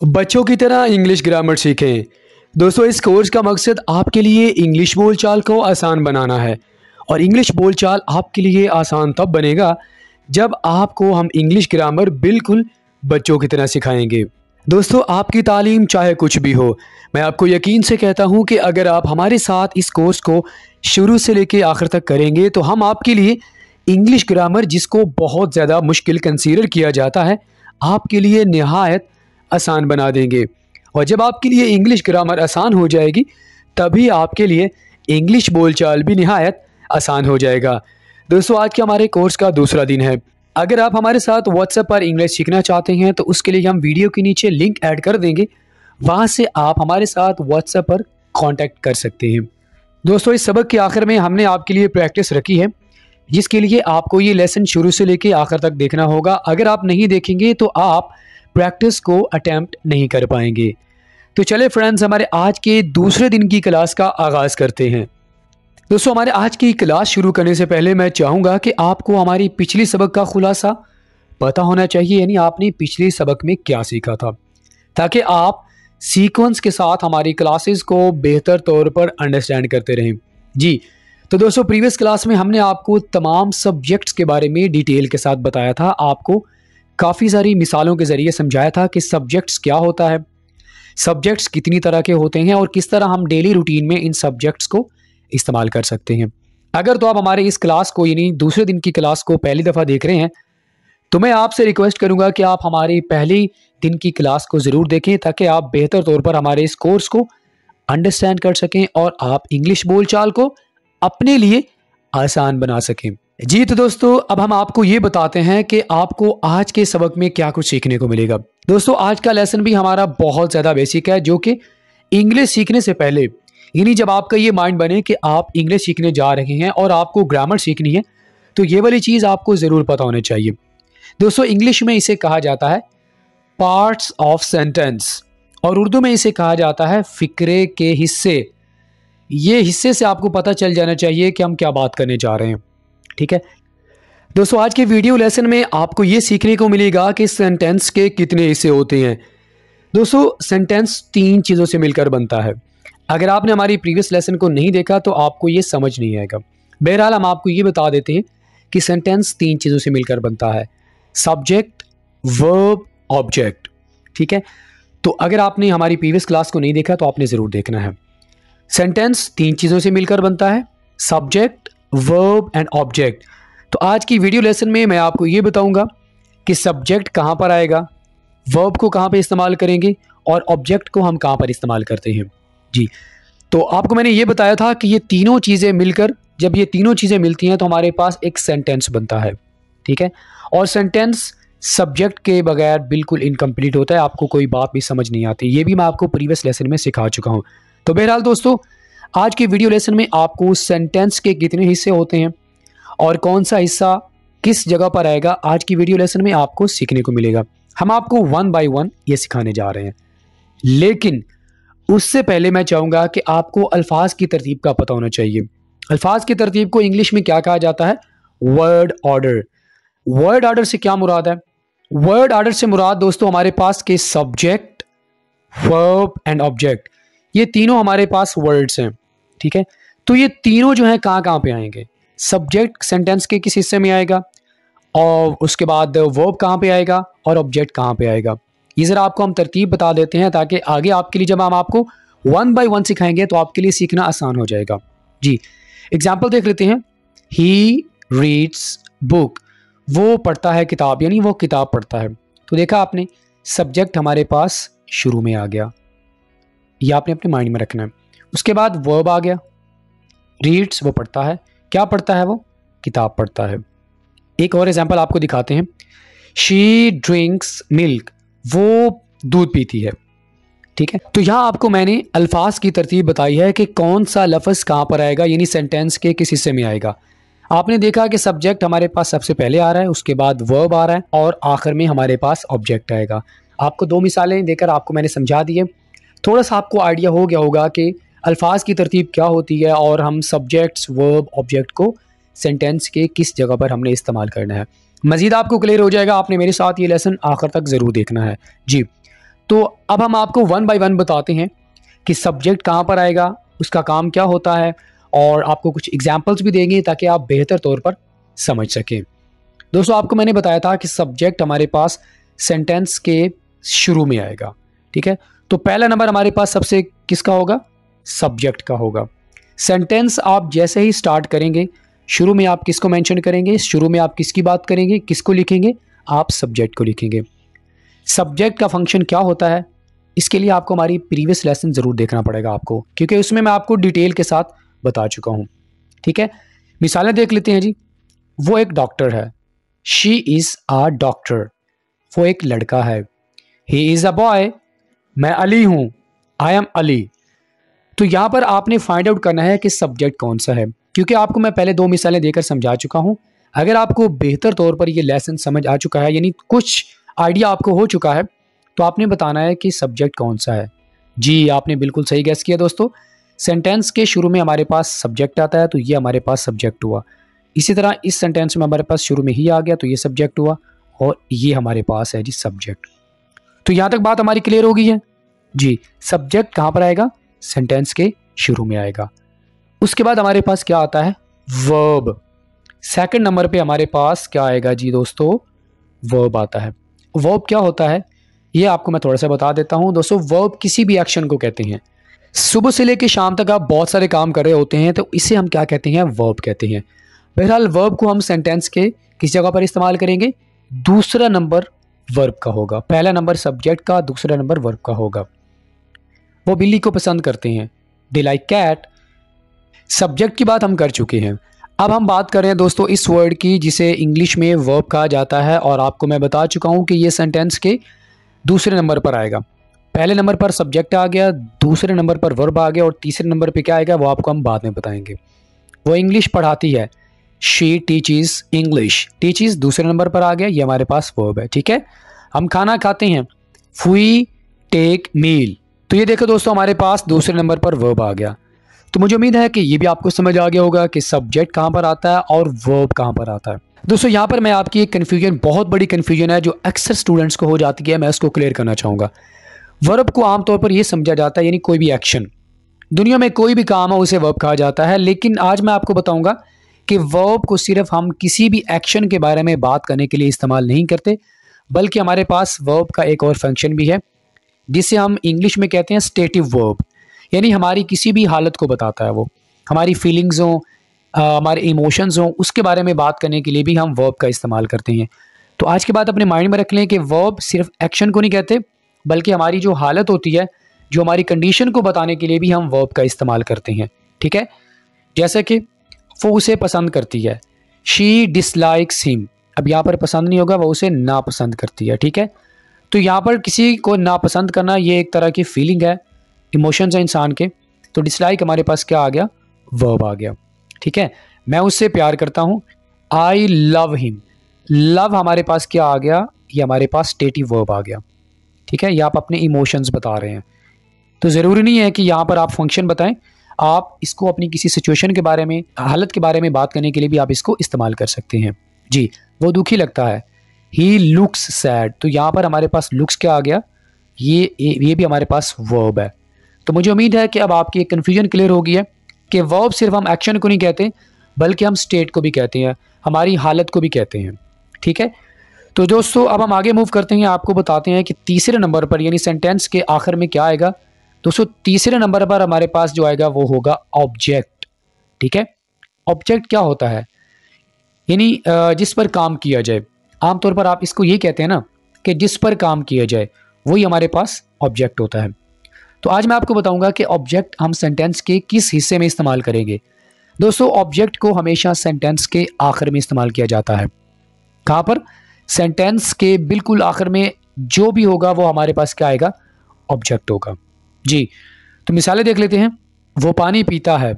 बच्चों की तरह इंग्लिश ग्रामर सीखें। दोस्तों, इस कोर्स का मकसद आपके लिए इंग्लिश बोलचाल को आसान बनाना है। और इंग्लिश बोलचाल आपके लिए आसान तब बनेगा जब आपको हम इंग्लिश ग्रामर बिल्कुल बच्चों की तरह सिखाएंगे। दोस्तों, आपकी तालीम चाहे कुछ भी हो, मैं आपको यकीन से कहता हूँ कि अगर आप हमारे साथ इस कोर्स को शुरू से लेकर आखिर तक करेंगे तो हम आपके लिए इंग्लिश ग्रामर, जिसको बहुत ज़्यादा मुश्किल कंसीडर किया जाता है, आपके लिए निहायत आसान बना देंगे। और जब आपके लिए इंग्लिश ग्रामर आसान हो जाएगी, तभी आपके लिए इंग्लिश बोलचाल भी निहायत आसान हो जाएगा। दोस्तों, आज के हमारे कोर्स का दूसरा दिन है। अगर आप हमारे साथ व्हाट्सएप पर इंग्लिश सीखना चाहते हैं तो उसके लिए हम वीडियो के नीचे लिंक ऐड कर देंगे, वहाँ से आप हमारे साथ व्हाट्सएप पर कांटेक्ट कर सकते हैं। दोस्तों, इस सबक के आखिर में हमने आपके लिए प्रैक्टिस रखी है, जिसके लिए आपको ये लेसन शुरू से लेकर आखिर तक देखना होगा। अगर आप नहीं देखेंगे तो आप प्रैक्टिस को अटेम्प्ट नहीं कर पाएंगे। तो चले फ्रेंड्स, हमारे आज के दूसरे दिन की क्लास का आगाज़ करते हैं। दोस्तों, हमारे आज की क्लास शुरू करने से पहले मैं चाहूँगा कि आपको हमारी पिछली सबक का खुलासा पता होना चाहिए, यानी आपने पिछले सबक में क्या सीखा था, ताकि आप सीक्वेंस के साथ हमारी क्लासेस को बेहतर तौर पर अंडरस्टैंड करते रहें। जी, तो दोस्तों, प्रीवियस क्लास में हमने आपको तमाम सब्जेक्ट्स के बारे में डिटेल के साथ बताया था। आपको काफ़ी सारी मिसालों के ज़रिए समझाया था कि सब्जेक्ट्स क्या होता है, सब्जेक्ट्स कितनी तरह के होते हैं और किस तरह हम डेली रूटीन में इन सब्जेक्ट्स को इस्तेमाल कर सकते हैं। अगर तो आप हमारे इस क्लास को, यानी दूसरे दिन की क्लास को पहली दफ़ा देख रहे हैं, तो मैं आपसे रिक्वेस्ट करूंगा कि आप हमारी पहली दिन की क्लास को ज़रूर देखें, ताकि आप बेहतर तौर पर हमारे इस कोर्स को अंडरस्टैंड कर सकें और आप इंग्लिश बोलचाल को अपने लिए आसान बना सकें। जी, तो दोस्तों, अब हम आपको ये बताते हैं कि आपको आज के सबक में क्या कुछ सीखने को मिलेगा। दोस्तों, आज का लेसन भी हमारा बहुत ज़्यादा बेसिक है, जो कि इंग्लिश सीखने से पहले, यानी जब आपका ये माइंड बने कि आप इंग्लिश सीखने जा रहे हैं और आपको ग्रामर सीखनी है, तो ये वाली चीज़ आपको ज़रूर पता होनी चाहिए। दोस्तों, इंग्लिश में इसे कहा जाता है पार्ट्स ऑफ सेंटेंस, और उर्दू में इसे कहा जाता है फ़िक्रे के हिस्से। ये हिस्से से आपको पता चल जाना चाहिए कि हम क्या बात करने जा रहे हैं। ठीक है दोस्तों, आज के वीडियो लेसन में आपको ये सीखने को मिलेगा कि सेंटेंस के कितने हिस्से होते हैं। दोस्तों, सेंटेंस 3 चीज़ों से मिलकर बनता है। अगर आपने हमारी प्रीवियस लेसन को नहीं देखा तो आपको ये समझ नहीं आएगा। बहरहाल, हम आपको ये बता देते हैं कि सेंटेंस 3 चीज़ों से मिलकर बनता है: सब्जेक्ट, वर्ब, ऑब्जेक्ट। ठीक है, तो अगर आपने हमारी प्रीवियस क्लास को नहीं देखा तो आपने ज़रूर देखना है। सेंटेंस 3 चीज़ों से मिलकर बनता है: सब्जेक्ट, वर्ब एंड ऑब्जेक्ट। तो आज की वीडियो लेसन में मैं आपको ये बताऊंगा कि सब्जेक्ट कहाँ पर आएगा, वर्ब को कहाँ पे इस्तेमाल करेंगे और ऑब्जेक्ट को हम कहाँ पर इस्तेमाल करते हैं। जी, तो आपको मैंने ये बताया था कि ये तीनों चीज़ें मिलकर, जब ये तीनों चीज़ें मिलती हैं तो हमारे पास एक सेंटेंस बनता है। ठीक है, और सेंटेंस सब्जेक्ट के बगैर बिल्कुल इनकम्प्लीट होता है, आपको कोई बात भी समझ नहीं आती। ये भी मैं आपको प्रीवियस लेसन में सिखा चुका हूँ। तो बहरहाल दोस्तों, आज के वीडियो लेसन में आपको सेंटेंस के कितने हिस्से होते हैं और कौन सा हिस्सा किस जगह पर आएगा, आज की वीडियो लेसन में आपको सीखने को मिलेगा। हम आपको 1 बाय 1 ये सिखाने जा रहे हैं, लेकिन उससे पहले मैं चाहूँगा कि आपको अल्फाज की तरतीब का पता होना चाहिए। अल्फाज की तरतीब को इंग्लिश में क्या कहा जाता है? Word order. वर्ड ऑर्डर से क्या मुराद है? वर्ड ऑर्डर से मुराद दोस्तों हमारे पास के सब्जेक्ट, वर्ब एंड ऑब्जेक्ट, ये तीनों हमारे पास वर्ड्स हैं। ठीक है, तो ये तीनों जो हैं कहाँ कहाँ पे आएंगे? सब्जेक्ट सेंटेंस के किस हिस्से में आएगा, और उसके बाद वर्ब कहाँ पे आएगा और ऑब्जेक्ट कहाँ पे आएगा। ये ज़रा आपको हम तरतीब बता देते हैं, ताकि आगे आपके लिए जब हम आपको 1 बाय 1 सिखाएंगे तो आपके लिए सीखना आसान हो जाएगा। जी, एग्जाम्पल देख लेते हैं। ही रीड्स बुक, वो पढ़ता है किताब, यानी वो किताब पढ़ता है। तो देखा आपने, सब्जेक्ट हमारे पास शुरू में आ गया, ये आपने अपने माइंड में रखना है। उसके बाद वर्ब आ गया, रीड्स, वो पढ़ता है। क्या पढ़ता है? वो किताब पढ़ता है। एक और एग्जाम्पल आपको दिखाते हैं। शी ड्रिंक्स मिल्क, वो दूध पीती है। ठीक है, तो यहाँ आपको मैंने अल्फाज की तरतीब बताई है कि कौन सा लफ्ज़ कहाँ पर आएगा, यानी सेंटेंस के किस हिस्से में आएगा। आपने देखा कि सब्जेक्ट हमारे पास सबसे पहले आ रहा है, उसके बाद वर्ब आ रहा है और आखिर में हमारे पास ऑब्जेक्ट आएगा। आपको 2 मिसालें देकर आपको मैंने समझा दिए। थोड़ा सा आपको आइडिया हो गया होगा कि अल्फाज की तरतीब क्या होती है और हम सब्जेक्ट्स, वर्ब, ऑब्जेक्ट को सेंटेंस के किस जगह पर हमने इस्तेमाल करना है। मज़ीद आपको क्लियर हो जाएगा, आपने मेरे साथ ये लेसन आखिर तक ज़रूर देखना है। जी, तो अब हम आपको वन बाय वन बताते हैं कि सब्जेक्ट कहाँ पर आएगा, उसका काम क्या होता है, और आपको कुछ एग्जाम्पल्स भी देंगे ताकि आप बेहतर तौर पर समझ सकें। दोस्तों, आपको मैंने बताया था कि सब्जेक्ट हमारे पास सेंटेंस के शुरू में आएगा, ठीक है। तो पहला नंबर हमारे पास सबसे किसका होगा, सब्जेक्ट का होगा। सेंटेंस आप जैसे ही स्टार्ट करेंगे, शुरू में आप किसको मेंशन करेंगे, शुरू में आप किसकी बात करेंगे, किसको लिखेंगे, आप सब्जेक्ट को लिखेंगे। सब्जेक्ट का फंक्शन क्या होता है, इसके लिए आपको हमारी प्रीवियस लेसन ज़रूर देखना पड़ेगा आपको, क्योंकि उसमें मैं आपको डिटेल के साथ बता चुका हूँ, ठीक है। मिसालें देख लेते हैं जी। वो एक डॉक्टर है, शी इज़ अ डॉक्टर। वो एक लड़का है, ही इज़ अ बॉय। मैं अली हूँ, आई एम अली। तो यहाँ पर आपने फाइंड आउट करना है कि सब्जेक्ट कौन सा है, क्योंकि आपको मैं पहले दो मिसालें देकर समझा चुका हूँ। अगर आपको बेहतर तौर पर ये लेसन समझ आ चुका है, यानी कुछ आइडिया आपको हो चुका है, तो आपने बताना है कि सब्जेक्ट कौन सा है। जी, आपने बिल्कुल सही गैस किया दोस्तों। सेंटेंस के शुरू में हमारे पास सब्जेक्ट आता है, तो ये हमारे पास सब्जेक्ट हुआ। इसी तरह इस सेंटेंस में हमारे पास शुरू में ही आ गया, तो ये सब्जेक्ट हुआ, और ये हमारे पास है जी सब्जेक्ट। तो यहाँ तक बात हमारी क्लियर हो गई है जी। सब्जेक्ट कहाँ पर आएगा, सेंटेंस के शुरू में आएगा। उसके बाद हमारे पास क्या आता है, वर्ब। सेकंड नंबर पे हमारे पास क्या आएगा जी दोस्तों, वर्ब आता है। वर्ब क्या होता है ये आपको मैं थोड़ा सा बता देता हूँ दोस्तों। वर्ब किसी भी एक्शन को कहते हैं। सुबह से लेकर शाम तक आप बहुत सारे काम कर रहे होते हैं, तो इसे हम क्या कहते हैं, वर्ब कहते हैं। बहरहाल वर्ब को हम सेंटेंस के किस जगह पर इस्तेमाल करेंगे, दूसरा नंबर वर्ब का होगा। पहला नंबर सब्जेक्ट का, दूसरा नंबर वर्ब का होगा। वो बिल्ली को पसंद करते हैं, दे लाइक कैट। सब्जेक्ट की बात हम कर चुके हैं। अब हम बात कर रहे हैं दोस्तों इस वर्ड की जिसे इंग्लिश में वर्ब कहा जाता है, और आपको मैं बता चुका हूं कि ये सेंटेंस के दूसरे नंबर पर आएगा। पहले नंबर पर सब्जेक्ट आ गया, दूसरे नंबर पर वर्ब आ गया, और तीसरे नंबर पे क्या आएगा वो आपको हम बाद में बताएंगे। वो इंग्लिश पढ़ाती है, शी टीचेस इंग्लिश। टीचेस दूसरे नंबर पर आ गया, ये हमारे पास वर्ब है, ठीक है। हम खाना खाते हैं, वी टेक मील। तो ये देखो दोस्तों, हमारे पास दूसरे नंबर पर वर्ब आ गया। तो मुझे उम्मीद है कि ये भी आपको समझ आ गया होगा कि सब्जेक्ट कहाँ पर आता है और वर्ब कहाँ पर आता है। दोस्तों, यहाँ पर मैं आपकी एक कन्फ्यूजन, बहुत बड़ी कन्फ्यूजन है जो अक्सर स्टूडेंट्स को हो जाती है, मैं उसको क्लियर करना चाहूँगा। वर्ब को आमतौर पर यह समझा जाता है, यानी कोई भी एक्शन, दुनिया में कोई भी काम हो उसे वर्ब कहा जाता है। लेकिन आज मैं आपको बताऊंगा कि वर्ब को सिर्फ हम किसी भी एक्शन के बारे में बात करने के लिए इस्तेमाल नहीं करते, बल्कि हमारे पास वर्ब का एक और फंक्शन भी है जिसे हम इंग्लिश में कहते हैं स्टेटिव वर्ब। यानी हमारी किसी भी हालत को बताता है, वो हमारी फीलिंग्स हों, हमारे इमोशंस हों, उसके बारे में बात करने के लिए भी हम वर्ब का इस्तेमाल करते हैं। तो आज के बाद अपने माइंड में रख लें कि वर्ब सिर्फ एक्शन को नहीं कहते, बल्कि हमारी जो हालत होती है, जो हमारी कंडीशन को बताने के लिए भी हम वर्ब का इस्तेमाल करते हैं, ठीक है। जैसे कि वो उसे पसंद करती है, शी डिसलाइक्स हिम। अब यहाँ पर पसंद नहीं होगा, वो उसे नापसंद करती है, ठीक है। तो यहाँ पर किसी को नापसंद करना ये एक तरह की फीलिंग है, इमोशंस हैं इंसान के। तो डिसलाइक हमारे पास क्या आ गया, वर्ब आ गया, ठीक है। मैं उससे प्यार करता हूँ, आई लव हिम। लव हमारे पास क्या आ गया, ये हमारे पास स्टेटिव वर्ब आ गया, ठीक है। ये आप अपने इमोशंस बता रहे हैं। तो ज़रूरी नहीं है कि यहाँ पर आप फंक्शन बताएं, आप इसको अपनी किसी सिचुएशन के बारे में, हालत के बारे में बात करने के लिए भी आप इसको इस्तेमाल कर सकते हैं जी। वो दुखी लगता है, ही लुक्स सैड। तो यहाँ पर हमारे पास लुक्स क्या आ गया, ये भी हमारे पास वर्ब है। तो मुझे उम्मीद है कि अब आपकी एक कन्फ्यूजन क्लियर हो गई है कि वर्ब सिर्फ हम एक्शन को नहीं कहते, बल्कि हम स्टेट को भी कहते हैं, हमारी हालत को भी कहते हैं, ठीक है। तो दोस्तों, अब हम आगे मूव करते हैं, आपको बताते हैं कि तीसरे नंबर पर यानी सेंटेंस के आखिर में क्या आएगा। दोस्तों, तीसरे नंबर पर हमारे पास जो आएगा वो होगा ऑब्जेक्ट, ठीक है। ऑब्जेक्ट क्या होता है, यानी जिस पर काम किया जाए। आमतौर पर आप इसको ये कहते हैं ना कि जिस पर काम किया जाए, वही हमारे पास ऑब्जेक्ट होता है। तो आज मैं आपको बताऊंगा कि ऑब्जेक्ट हम सेंटेंस के किस हिस्से में इस्तेमाल करेंगे। दोस्तों, ऑब्जेक्ट को हमेशा सेंटेंस के आखिर में इस्तेमाल किया जाता है। कहाँ पर, सेंटेंस के बिल्कुल आखिर में जो भी होगा वो हमारे पास क्या आएगा, ऑब्जेक्ट होगा जी। तो मिसालें देख लेते हैं। वो पानी पीता है,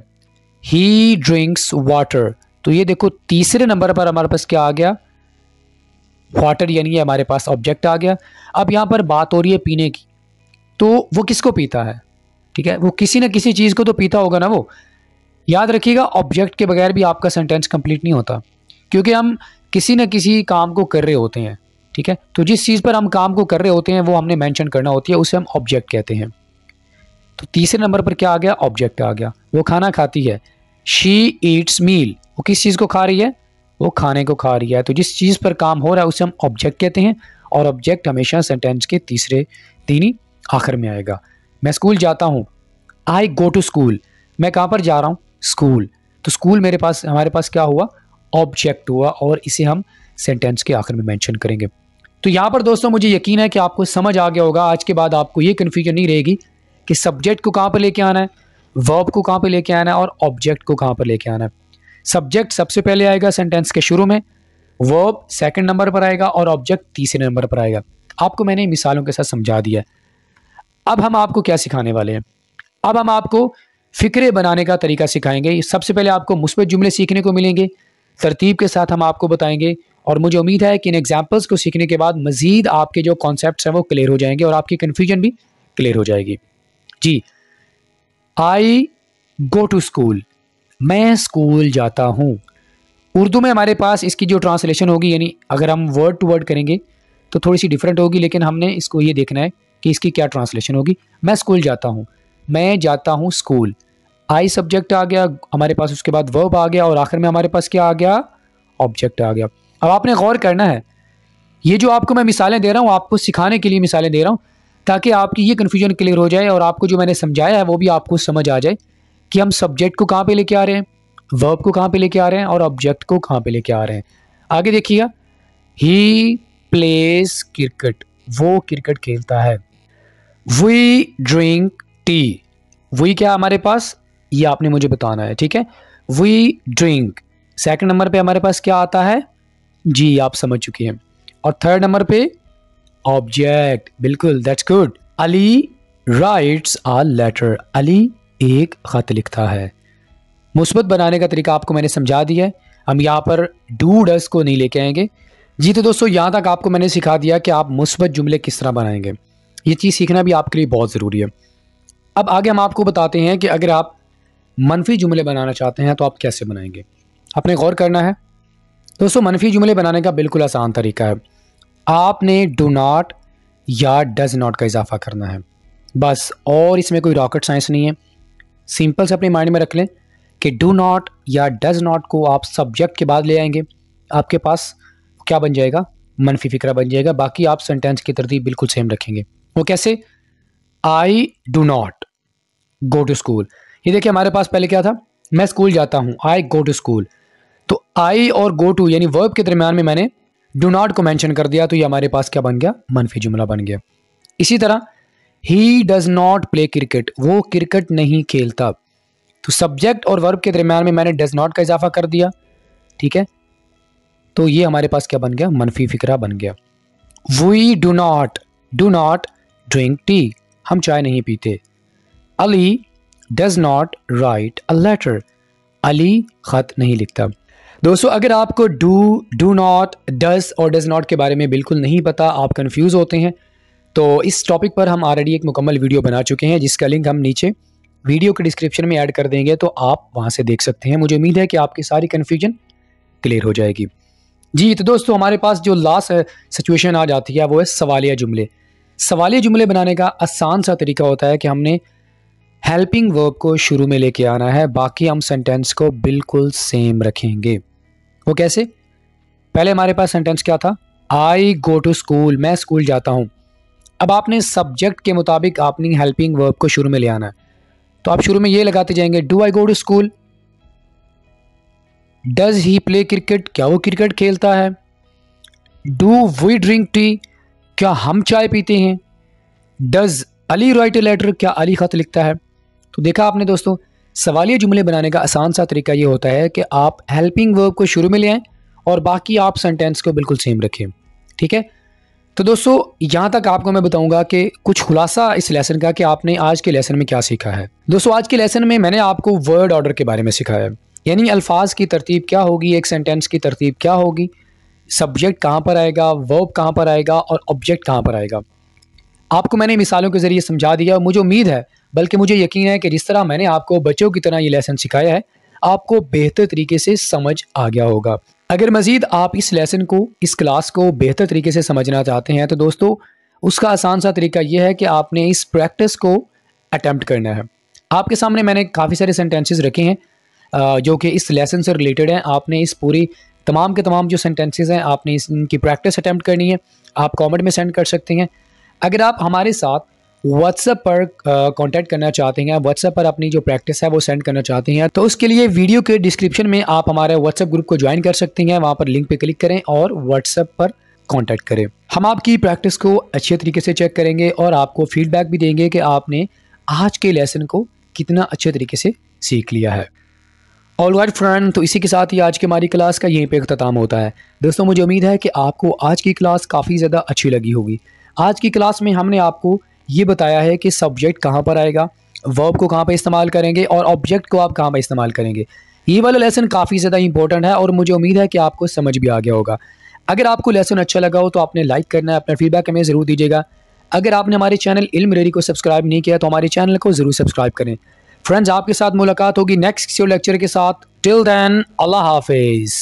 ही ड्रिंक्स वाटर। तो ये देखो, तीसरे नंबर पर हमारे पास क्या आ गया, वाटर, यानी हमारे पास ऑब्जेक्ट आ गया। अब यहाँ पर बात हो रही है पीने की, तो वो किसको पीता है, ठीक है। वो किसी न किसी चीज़ को तो पीता होगा ना। वो याद रखिएगा, ऑब्जेक्ट के बगैर भी आपका सेंटेंस कंप्लीट नहीं होता, क्योंकि हम किसी न किसी काम को कर रहे होते हैं, ठीक है। तो जिस चीज़ पर हम काम को कर रहे होते हैं वो हमने मेंशन करना होती है, उसे हम ऑब्जेक्ट कहते हैं। तो तीसरे नंबर पर क्या आ गया? ऑब्जेक्ट आ गया। वो खाना खाती है, शी ईट्स मील। वो किस चीज़ को खा रही है? वो खाने को खा रही है। तो जिस चीज़ पर काम हो रहा है उसे हम ऑब्जेक्ट कहते हैं, और ऑब्जेक्ट हमेशा सेंटेंस के तीसरे दिन ही आखिर में आएगा। मैं स्कूल जाता हूँ, आई गो टू स्कूल। मैं कहाँ पर जा रहा हूँ? स्कूल। तो स्कूल मेरे पास, हमारे पास क्या हुआ? ऑब्जेक्ट हुआ, और इसे हम सेंटेंस के आखिर में मेंशन करेंगे। तो यहाँ पर दोस्तों मुझे यकीन है कि आपको समझ आ गया होगा। आज के बाद आपको ये कन्फ्यूजन नहीं रहेगी कि सब्जेक्ट को कहाँ पर लेके आना है, वर्ब को कहाँ पर लेके आना है, और ऑब्जेक्ट को कहाँ पर लेके आना है। सब्जेक्ट सबसे पहले आएगा सेंटेंस के शुरू में, वर्ब सेकंड नंबर पर आएगा, और ऑब्जेक्ट तीसरे नंबर पर आएगा। आपको मैंने मिसालों के साथ समझा दिया है। अब हम आपको क्या सिखाने वाले हैं? अब हम आपको फ़िक्रे बनाने का तरीका सिखाएंगे। सबसे पहले आपको मुस्बत जुमले सीखने को मिलेंगे, तरतीब के साथ हम आपको बताएंगे, और मुझे उम्मीद है कि इन एग्जाम्पल्स को सीखने के बाद मज़ीद आपके जो कॉन्सेप्ट्स हैं वो क्लियर हो जाएंगे और आपकी कन्फ्यूजन भी क्लियर हो जाएगी। जी, आई गो टू स्कूल, मैं स्कूल जाता हूँ। उर्दू में हमारे पास इसकी जो ट्रांसलेशन होगी, यानी अगर हम वर्ड टू वर्ड करेंगे तो थोड़ी सी डिफरेंट होगी, लेकिन हमने इसको ये देखना है कि इसकी क्या ट्रांसलेशन होगी। मैं स्कूल जाता हूँ, मैं जाता हूँ स्कूल। आई सब्जेक्ट आ गया हमारे पास, उसके बाद वर्ब आ गया, और आखिर में हमारे पास क्या आ गया? ऑब्जेक्ट आ गया। अब आपने गौर करना है, ये जो आपको मैं मिसालें दे रहा हूँ आपको सिखाने के लिए मिसालें दे रहा हूँ, ताकि आपकी ये कन्फ्यूजन क्लियर हो जाए और आपको जो मैंने समझाया है वो भी आपको समझ आ जाए कि हम सब्जेक्ट को कहाँ पे लेके आ रहे हैं, वर्ब को कहाँ पे लेके आ रहे हैं, और ऑब्जेक्ट को कहाँ पे लेके आ रहे हैं। आगे देखिएगा, ही प्लेज क्रिकेट, वो क्रिकेट खेलता है। वी ड्रिंक टी, वी क्या हमारे पास, ये आपने मुझे बताना है, ठीक है। वी ड्रिंक, सेकंड नंबर पे हमारे पास क्या आता है? जी, आप समझ चुके हैं। और थर्ड नंबर पे ऑब्जेक्ट, बिल्कुल, that's good. Ali writes a letter, Ali एक खत लिखता है। मुस्बत बनाने का तरीका आपको मैंने समझा दिया है। हम यहाँ पर डू डस को नहीं लेके आएंगे। जी, तो दोस्तों यहाँ तक आपको मैंने सिखा दिया कि आप मुस्बत जुमले किस तरह बनाएंगे। ये चीज़ सीखना भी आपके लिए बहुत ज़रूरी है। अब आगे हम आपको बताते हैं कि अगर आप मनफी जुमले बनाना चाहते हैं तो आप कैसे बनाएंगे। आपने गौर करना है दोस्तों, मनफी जुमले बनाने का बिल्कुल आसान तरीका है। आपने डू नॉट या डज नॉट का इजाफा करना है बस, और इसमें कोई रॉकेट साइंस नहीं है। सिंपल से अपने माइंड में रख लें कि डू नॉट या डज नॉट को आप सब्जेक्ट के बाद ले आएंगे, आपके पास क्या बन जाएगा? मनफी फिक्रा बन जाएगा। बाकी आप सेंटेंस की तरतीब बिल्कुल सेम रखेंगे। वो कैसे? I do not go to school, ये देखिए हमारे पास पहले क्या था? मैं स्कूल जाता हूँ, आई गो टू स्कूल। तो आई और गो टू यानी वर्ब के दरमियान में मैंने डू नॉट को मेंशन कर दिया, तो ये हमारे पास क्या बन गया? मनफी जुमला बन गया। इसी तरह he does not play cricket, वो क्रिकेट नहीं खेलता। तो सब्जेक्ट और वर्ब के दरमियान में मैंने डज नॉट का इजाफा कर दिया, ठीक है। तो ये हमारे पास क्या बन गया? मनफी फिक्रा बन गया। We do not drink tea, हम चाय नहीं पीते। Ali does not write a letter, Ali खत नहीं लिखता। दोस्तों, अगर आपको डू नॉट, डज और डज नॉट के बारे में बिल्कुल नहीं पता, आप कंफ्यूज होते हैं, तो इस टॉपिक पर हम ऑलरेडी एक मुकम्मल वीडियो बना चुके हैं, जिसका लिंक हम नीचे वीडियो के डिस्क्रिप्शन में ऐड कर देंगे, तो आप वहां से देख सकते हैं। मुझे उम्मीद है कि आपकी सारी कन्फ्यूजन क्लियर हो जाएगी। जी, तो दोस्तों हमारे पास जो लास्ट सिचुएशन आ जाती है वो है सवालिया जुमले। सवालिया जुमले बनाने का आसान सा तरीका होता है कि हमने हेल्पिंग वर्ब को शुरू में लेके आना है, बाकी हम सेंटेंस को बिल्कुल सेम रखेंगे। वो कैसे? पहले हमारे पास सेंटेंस क्या था? आई गो टू स्कूल, मैं स्कूल जाता हूं। अब आपने सब्जेक्ट के मुताबिक आपने हेल्पिंग वर्ब को शुरू में ले आना है, तो आप शुरू में ये लगाते जाएंगे, do I go to school. Does he play cricket, क्या वो क्रिकेट खेलता है। डू वी ड्रिंक टी, क्या हम चाय पीते हैं। Does Ali write a letter, क्या अली खत लिखता है। तो देखा आपने दोस्तों, सवालिया जुमले बनाने का आसान सा तरीका ये होता है कि आप हेल्पिंग वर्ब को शुरू में ले आएं और बाकी आप सेंटेंस को बिल्कुल सेम रखें, ठीक है। तो दोस्तों यहाँ तक आपको मैं बताऊंगा कि कुछ खुलासा इस लेसन का कि आपने आज के लेसन में क्या सीखा है। दोस्तों आज के लेसन में मैंने आपको वर्ड ऑर्डर के बारे में सिखाया, यानी अल्फाज की तरतीब क्या होगी, एक सेंटेंस की तरतीब क्या होगी, सब्जेक्ट कहाँ पर आएगा, वर्ब कहाँ पर आएगा और ऑब्जेक्ट कहाँ पर आएगा। आपको मैंने मिसालों के ज़रिए समझा दिया। मुझे उम्मीद है, बल्कि मुझे यकीन है कि जिस तरह मैंने आपको बच्चों की तरह ये लेसन सिखाया है, आपको बेहतर तरीके से समझ आ गया होगा। अगर मज़ीद आप इस लेसन को, इस क्लास को बेहतर तरीके से समझना चाहते हैं तो दोस्तों उसका आसान सा तरीका यह है कि आपने इस प्रैक्टिस को अटैम्प्ट करना है। आपके सामने मैंने काफ़ी सारे सेंटेंसेस रखे हैं जो कि इस लेसन से रिलेटेड हैं। आपने इस पूरी तमाम के तमाम जो सेंटेंसेस हैं आपने इनकी प्रैक्टिस अटैम्प्ट करनी है। आप कमेंट में सेंड कर सकते हैं। अगर आप हमारे साथ व्हाट्सएप पर कांटेक्ट करना चाहते हैं, व्हाट्सएप पर अपनी जो प्रैक्टिस है वो सेंड करना चाहते हैं, तो उसके लिए वीडियो के डिस्क्रिप्शन में आप हमारे व्हाट्सएप ग्रुप को ज्वाइन कर सकते हैं। वहाँ पर लिंक पे क्लिक करें और व्हाट्सएप पर कांटेक्ट करें। हम आपकी प्रैक्टिस को अच्छे तरीके से चेक करेंगे और आपको फीडबैक भी देंगे कि आपने आज के लेसन को कितना अच्छे तरीके से सीख लिया है। ऑलराइट फ्रेंड, तो इसी के साथ ही आज की हमारी क्लास का यहीं पे इख्तिताम होता है। दोस्तों मुझे उम्मीद है कि आपको आज की क्लास काफ़ी ज़्यादा अच्छी लगी होगी। आज की क्लास में हमने आपको ये बताया है कि सब्जेक्ट कहाँ पर आएगा, वर्ब को कहाँ पर इस्तेमाल करेंगे और ऑब्जेक्ट को आप कहाँ पर इस्तेमाल करेंगे। ये वाला लेसन काफ़ी ज़्यादा इंपॉर्टेंट है और मुझे उम्मीद है कि आपको समझ भी आ गया होगा। अगर आपको लेसन अच्छा लगा हो तो आपने लाइक करना है, अपना फीडबैक हमें ज़रूर दीजिएगा। अगर आपने हमारे चैनल इल्म रेडी को सब्सक्राइब नहीं किया तो हमारे चैनल को ज़रूर सब्सक्राइब करें। फ्रेंड्स, आपके साथ मुलाकात होगी नेक्स्ट लेक्चर के साथ। टिल देन, अल्लाह हाफिज़।